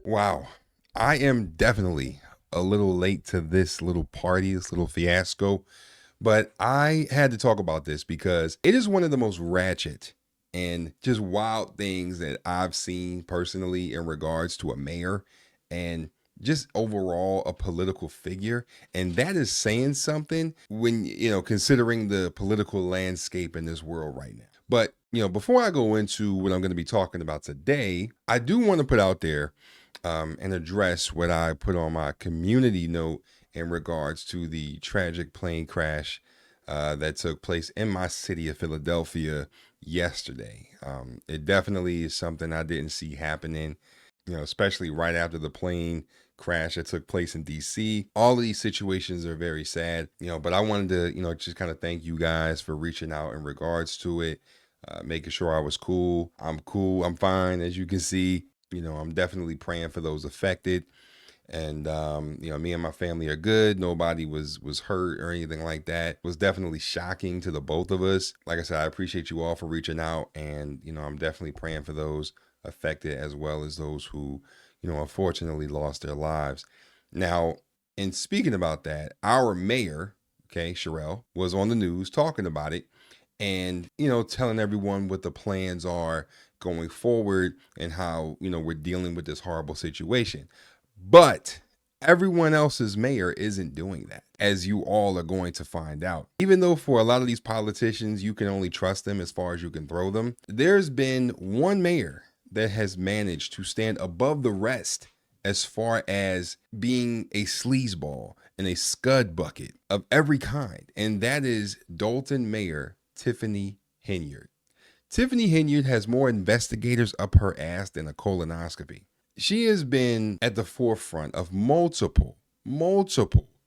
Wow. I am definitely a little late to this little party, this little fiasco, but I had to talk about this because it is one of the most ratchet and just wild things that I've seen personally in regards to a mayor and just overall a political figure. And that is saying something when, considering the political landscape in this world right now. But, before I go into what I'm going to be talking about today, I do want to put out there and address what I put on my community note in regards to the tragic plane crash that took place in my city of Philadelphia yesterday. It definitely is something I didn't see happening, especially right after the plane crash that took place in DC. All of these situations are very sad, but I wanted to, just kind of thank you guys for reaching out in regards to it, making sure I was cool. I'm cool. I'm fine, as you can see. I'm definitely praying for those affected. And me and my family are good. Nobody was hurt or anything like that. It was definitely shocking to the both of us. Like I said, I appreciate you all for reaching out, and I'm definitely praying for those affected as well as those who, unfortunately lost their lives. Now, in speaking about that, our mayor, okay, Sherelle, was on the news talking about it and, telling everyone what the plans are going forward and how, we're dealing with this horrible situation. But everyone else's mayor isn't doing that, as you all are going to find out. Even though for a lot of these politicians, you can only trust them as far as you can throw them, there's been one mayor that has managed to stand above the rest as far as being a sleazeball and a scud bucket of every kind. And that is Dolton Mayor Tiffany Henyard. Tiffany Henyard has more investigators up her ass than a colonoscopy. She has been at the forefront of multiple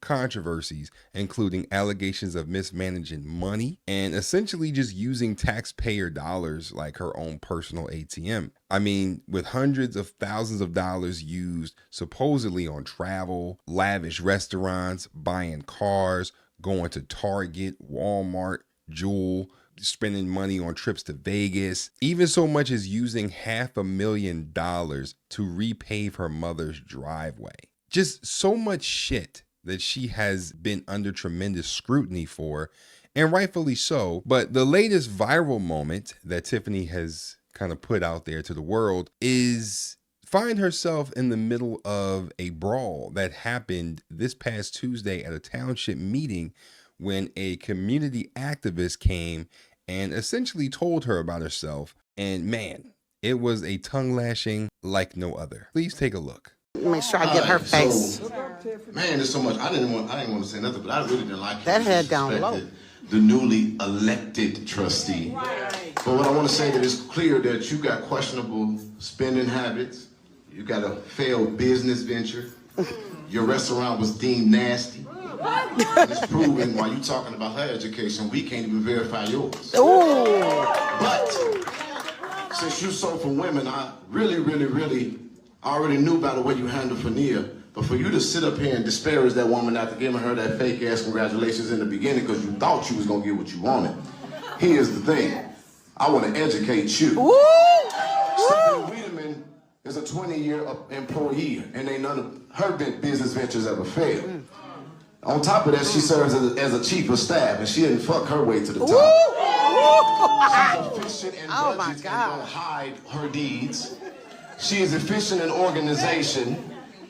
controversies, including allegations of mismanaging money and essentially just using taxpayer dollars like her own personal ATM. I mean, with hundreds of thousands of dollars used supposedly on travel, lavish restaurants, buying cars, going to Target, Walmart, Jewel, spending money on trips to Vegas, even so much as using $500,000 to repave her mother's driveway. Just so much shit that she has been under tremendous scrutiny for, and rightfully so. But the latest viral moment that Tiffany has kind of put out there to the world is find herself in the middle of a brawl that happened this past Tuesday at a township meeting when a community activist came and essentially told her about herself. And man, it was a tongue lashing like no other. Please take a look. Make sure I get her face. So, man, there's so much. I didn't want to say nothing, but I really didn't like that head down low. The newly elected trustee. But what I want to say that it's clear that you got questionable spending habits. You got a failed business venture. Your restaurant was deemed nasty. It's proven while you talking about her education, we can't even verify yours. Ooh. But since you sold for women, I really already knew about the way you handled Fania. But for you to sit up here and disparage that woman after giving her that fake ass congratulations in the beginning because you thought you was gonna get what you wanted. Here's the thing. I want to educate you. Stephanie Wiedemann is a 20-year employee, and ain't none of her business ventures ever failed. On top of that, she serves as a chief of staff, and she didn't fuck her way to the top. She's efficient in budgets and don't hide her deeds. She is efficient in organization.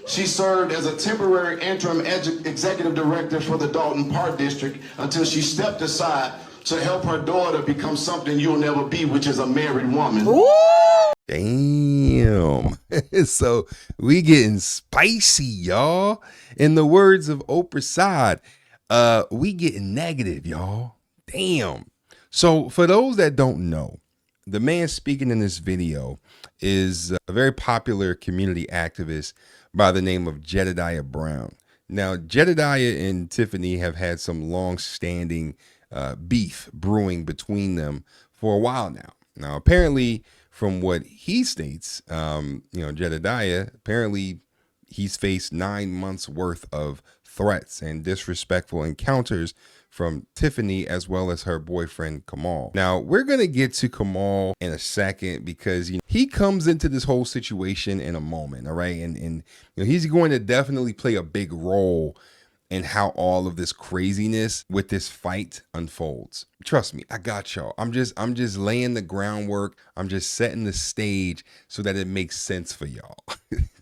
She served as a temporary interim executive director for the Dolton Park District until she stepped aside to help her daughter become something you'll never be, which is a married woman. Damn. So we getting spicy, y'all. In the words of Oprah Side, we getting negative, y'all. Damn. So for those that don't know, the man speaking in this video is a very popular community activist by the name of Jedidiah Brown. Now, Jedidiah and Tiffany have had some long-standing beef brewing between them for a while now. Now, apparently, from what he states, Jedidiah, apparently he's faced 9 months worth of threats and disrespectful encounters from Tiffany as well as her boyfriend Kamal. Now, we're going to get to Kamal in a second because he comes into this whole situation in a moment, all right? And he's going to definitely play a big role in how all of this craziness with this fight unfolds. Trust me, I got y'all. I'm just laying the groundwork. I'm just setting the stage so that it makes sense for y'all.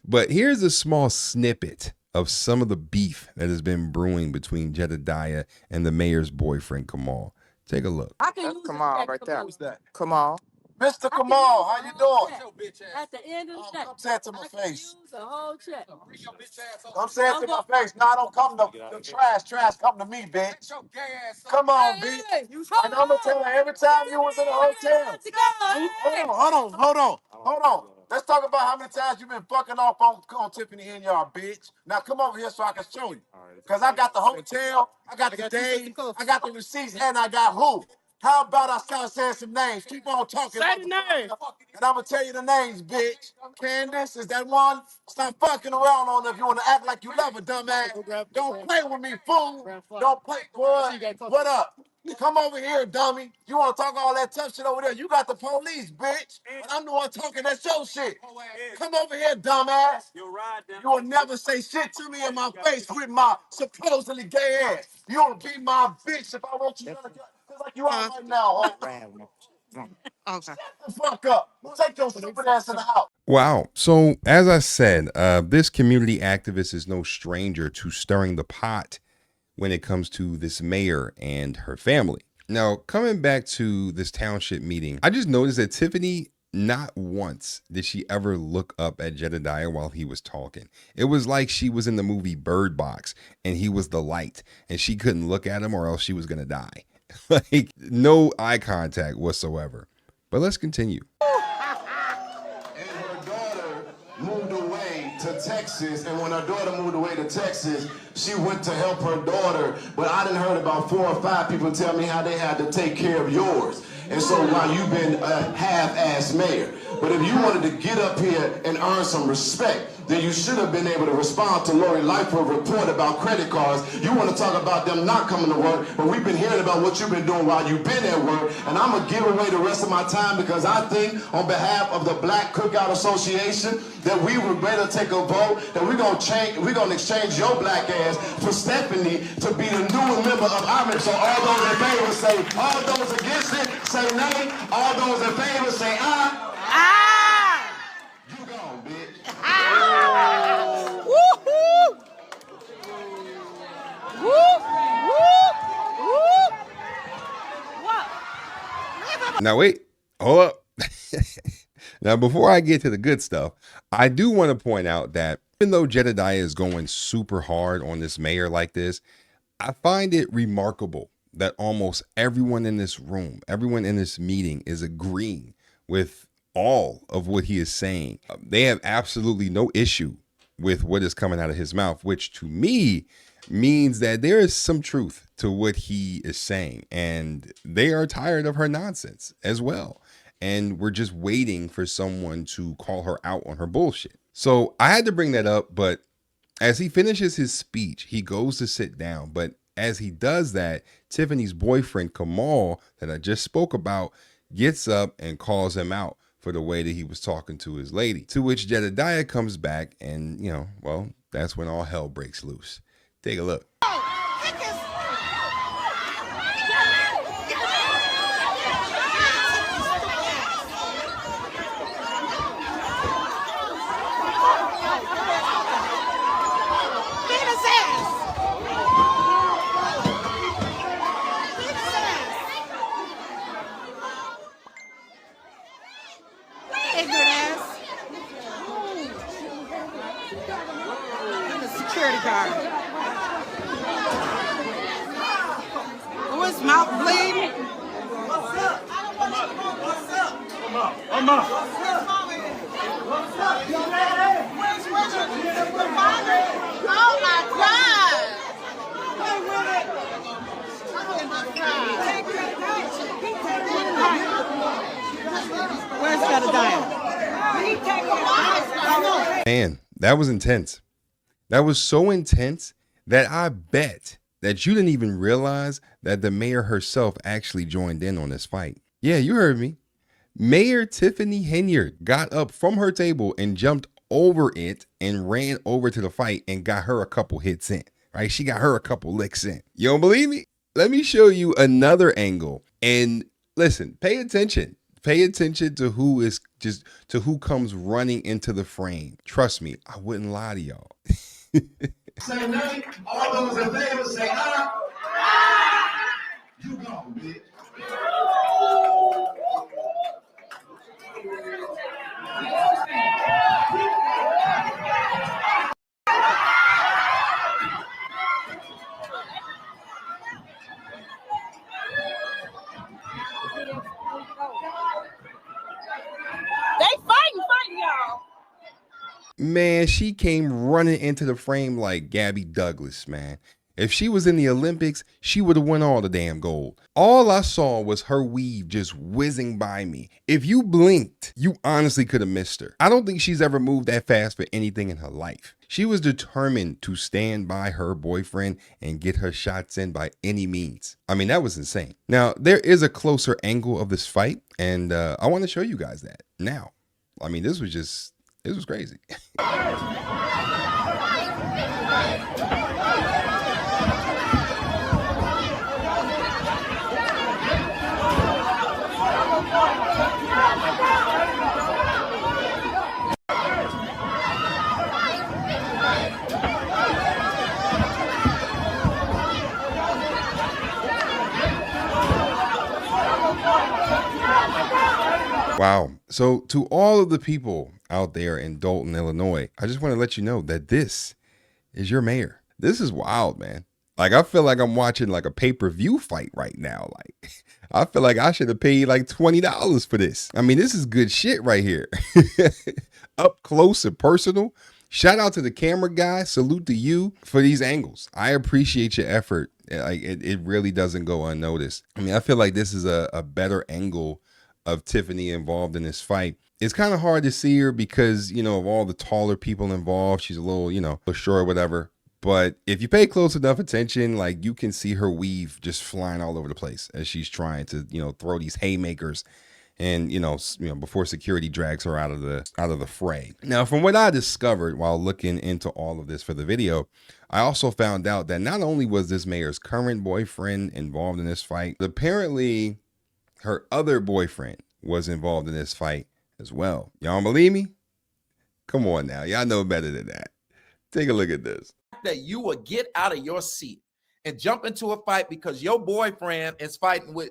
But here's a small snippet of some of the beef that has been brewing between Jedidiah and the mayor's boyfriend, Kamal. Take a look. That's Kamal right there. Who's that? Kamal. Mr. Kamal, how you doing? At the end of the check. Come say it to my face. Use a whole check. Come say it to my face. No, don't come to the trash. Trash come to me, bitch. Come on, bitch. And I'm gonna tell her every time you was in a hotel. Hold on. Let's talk about how many times you've been fucking off on Tiffany Henyard, bitch. Now come over here so I can show you. Cause I got the hotel, I got the days, I got the receipts, and I got who. How about I start saying some names? Keep on talking. Say the name. And I'm gonna tell you the names, bitch. Candace, is that one? Stop fucking around on her if you wanna act like you love her, dumbass. Don't play with me, fool. Don't play, boy. What up? Come over here, dummy. You wanna talk all that tough shit over there? You got the police, bitch. And I'm the one talking that show shit. Come over here, dumbass. You will never say shit to me in my face with my supposedly gay ass. You will be my bitch if I want you to get like you are right now, homie. Shut the fuck up. Take your stupid ass in the house. Wow. So as I said, this community activist is no stranger to stirring the pot when it comes to this mayor and her family. Now, coming back to this township meeting, I just noticed that Tiffany, not once did she ever look up at Jedidiah while he was talking. It was like she was in the movie Bird Box and he was the light and she couldn't look at him or else she was going to die. Like, no eye contact whatsoever. But let's continue. And her daughter moved away to Texas, and when her daughter moved away to Texas, she went to help her daughter, but I done heard about 4 or 5 people tell me how they had to take care of yours. And so while you've been a half-ass mayor, but if you wanted to get up here and earn some respect, then you should have been able to respond to Lori Lightfoot's report about credit cards. You want to talk about them not coming to work, but we've been hearing about what you've been doing while you've been at work, and I'm going to give away the rest of my time because I think on behalf of the Black Cookout Association that we would better take a vote that we're going to exchange your black ass for Stephanie to be the new member of our. So all those in favor say, all those against it say nay, all those in favor say aye. Ah! You gone, bitch. Woo-hoo! Woo! Woo! Now, wait, hold up. Now, before I get to the good stuff, I do want to point out that even though Jedidiah is going super hard on this mayor like this, I find it remarkable that almost everyone in this room, everyone in this meeting is agreeing with all of what he is saying. They have absolutely no issue with what is coming out of his mouth, which to me means that there is some truth to what he is saying. And they are tired of her nonsense as well. And we're just waiting for someone to call her out on her bullshit. So I had to bring that up, but as he finishes his speech, he goes to sit down. But as he does that, Tiffany's boyfriend, Kamal, that I just spoke about, gets up and calls him out for the way that he was talking to his lady. To which Jedidiah comes back and, well, that's when all hell breaks loose. Take a look. Security guard. Oh, his mouth bleeding. What's up? What's up? Come on. What's up? Oh my God! Where's Jedidiah? Man, that was intense. That was so intense that I bet that you didn't even realize that the mayor herself actually joined in on this fight. Yeah, you heard me. Mayor Tiffany Henyard got up from her table and jumped over it and ran over to the fight and got her a couple hits in. Right? She got her a couple licks in. You don't believe me? Let me show you another angle. And listen, pay attention. Pay attention to who comes running into the frame. Trust me, I wouldn't lie to y'all. Say nay. All those in favor say aye. You go, bitch. They fighting, y'all. Man, she came running into the frame like Gabby Douglas, man. If she was in the Olympics, she would have won all the damn gold. All I saw was her weave just whizzing by me. If you blinked, you honestly could have missed her. I don't think she's ever moved that fast for anything in her life. She was determined to stand by her boyfriend and get her shots in by any means. I mean, that was insane. Now, there is a closer angle of this fight, and I want to show you guys that now. I mean, this was crazy. Wow. So to all of the people out there in Dolton, Illinois, I just want to let you know that this is your mayor. This is wild, man. Like, I feel like I'm watching like a pay-per-view fight right now. Like, I feel like I should have paid like $20 for this. I mean, this is good shit right here. Up close and personal. Shout out to the camera guy. Salute to you for these angles. I appreciate your effort. Like, it really doesn't go unnoticed. I mean, I feel like this is a better angle of Tiffany involved in this fight. It's kind of hard to see her because, you know, of all the taller people involved, she's a little, you know, short or whatever. But if you pay close enough attention, like, you can see her weave just flying all over the place as she's trying to, you know, throw these haymakers and, you know, before security drags her out of the fray. Now, from what I discovered while looking into all of this for the video, I also found out that not only was this mayor's current boyfriend involved in this fight, apparently her other boyfriend was involved in this fight as well. Y'all don't believe me? Come on now. Y'all know better than that. Take a look at this. That you will get out of your seat and jump into a fight because your boyfriend is fighting with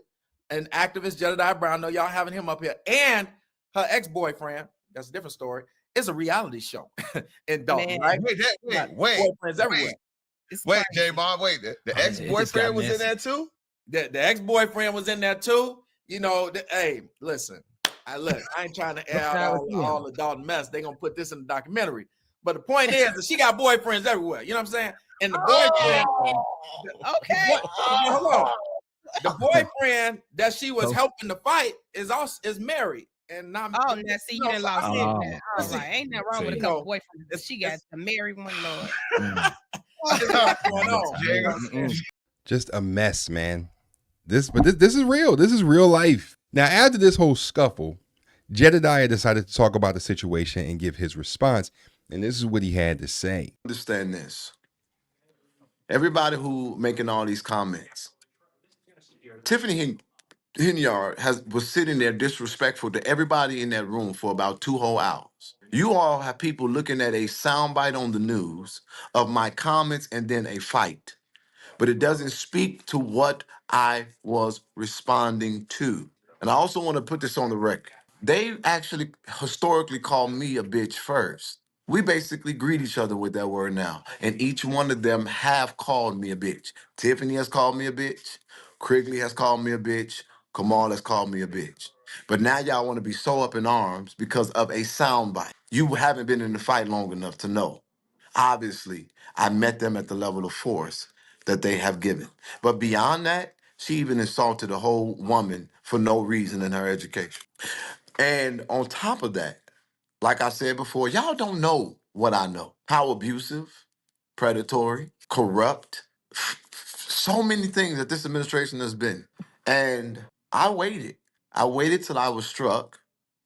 an activist, Jedidiah Brown. I know y'all having him up here, and her ex-boyfriend, that's a different story, is a reality show in Dolton, right? Wait. Boyfriends everywhere. Wait, J-Bob, wait. The ex-boyfriend was in there too? The ex-boyfriend was in there too. You know, hey, listen, I ain't trying to air out all the Dolton mess. They gonna put this in the documentary. But the point is that she got boyfriends everywhere. You know what I'm saying? And the boyfriend, hold on. The boyfriend that she was helping to fight is married. And not now see, you done lost it. All right, ain't nothing wrong with a couple boyfriends. She got the married one, Lord. Just a mess, man. This is real. This is real life. Now, after this whole scuffle, Jedidiah decided to talk about the situation and give his response. And this is what he had to say. Understand this. Everybody who making all these comments, Tiffany Henyard was sitting there disrespectful to everybody in that room for about 2 whole hours. You all have people looking at a soundbite on the news of my comments and then a fight. But it doesn't speak to what I was responding to. And I also want to put this on the record. They actually historically called me a bitch first. We basically greet each other with that word now. And each one of them have called me a bitch. Tiffany has called me a bitch. Krigley has called me a bitch. Kamal has called me a bitch. But now y'all want to be so up in arms because of a soundbite. You haven't been in the fight long enough to know. Obviously, I met them at the level of force that they have given. But beyond that, she even insulted a whole woman for no reason in her education. And on top of that, like I said before, y'all don't know what I know. How abusive, predatory, corrupt, so many things that this administration has been. And I waited. I waited till I was struck,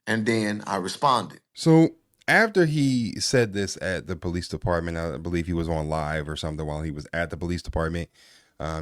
and then I responded. So after he said this at the police department, I believe he was on live or something while he was at the police department.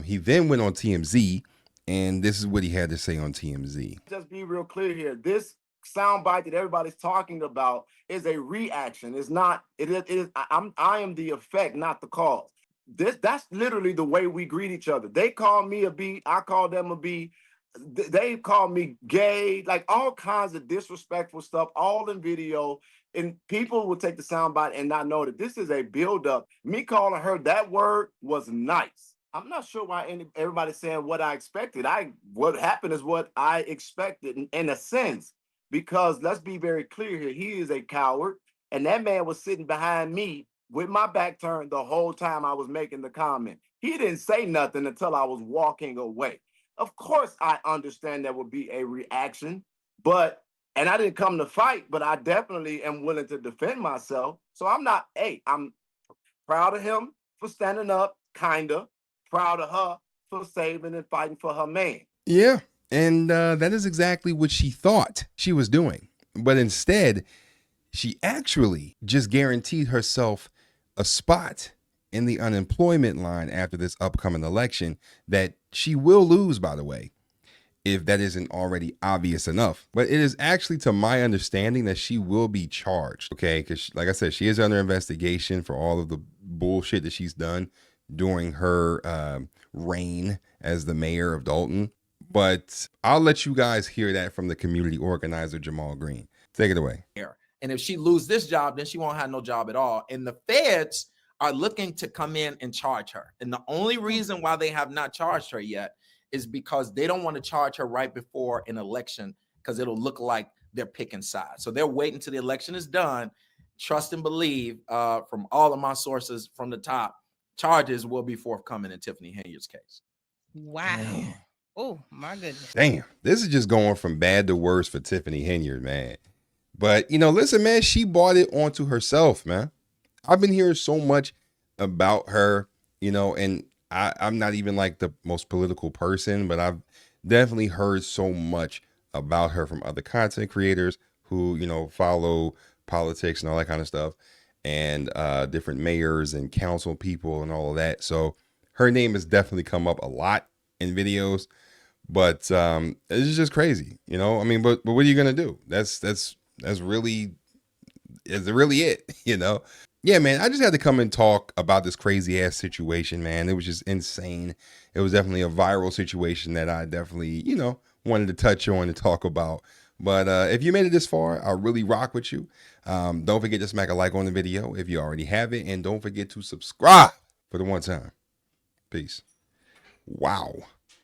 He then went on TMZ, and this is what he had to say on TMZ. Just be real clear here. This soundbite that everybody's talking about is a reaction. It's not. It is. I am the effect, not the cause. That's literally the way we greet each other. They call me a B. I call them a B. They call me gay, like all kinds of disrespectful stuff, all in video. And people will take the soundbite and not know that this is a buildup. Me calling her that word was nice. I'm not sure why everybody's saying what I expected. What happened is what I expected in a sense, because let's be very clear here. He is a coward, and that man was sitting behind me with my back turned the whole time I was making the comment. He didn't say nothing until I was walking away. Of course, I understand there would be a reaction, and I didn't come to fight, but I definitely am willing to defend myself. So I'm proud of him for standing up, kinda. Proud of her for saving and fighting for her man. Yeah, and that is exactly what she thought she was doing. But instead, she actually just guaranteed herself a spot in the unemployment line after this upcoming election that she will lose, by the way, if that isn't already obvious enough. But it is actually, to my understanding, that she will be charged, okay? Because like I said, she is under investigation for all of the bullshit that she's done during her reign as the mayor of Dolton. But I'll let you guys hear that from the community organizer, Jamal Green. Take it away. And if she lose this job, then she won't have no job at all. And the feds are looking to come in and charge her. And the only reason why they have not charged her yet is because they don't want to charge her right before an election, because it'll look like they're picking sides. So they're waiting till the election is done. Trust and believe, from all of my sources from the top, charges will be forthcoming in Tiffany Henyard's case. Wow. Oh, my goodness. Damn. This is just going from bad to worse for Tiffany Henyard, man. But, listen, man, she bought it onto herself, man. I've been hearing so much about her, and I'm not even like the most political person, but I've definitely heard so much about her from other content creators who, follow politics and all that kind of stuff, and different mayors and council people and all of that. So her name has definitely come up a lot in videos, but it's just crazy, but what are you gonna do? That's really it, Yeah, man, I just had to come and talk about this crazy ass situation, man. It was just insane. It was definitely a viral situation that I definitely, wanted to touch on and talk about. But if you made it this far, I really rock with you. Don't forget to smack a like on the video if you already have it. And don't forget to subscribe for the one time. Peace. Wow.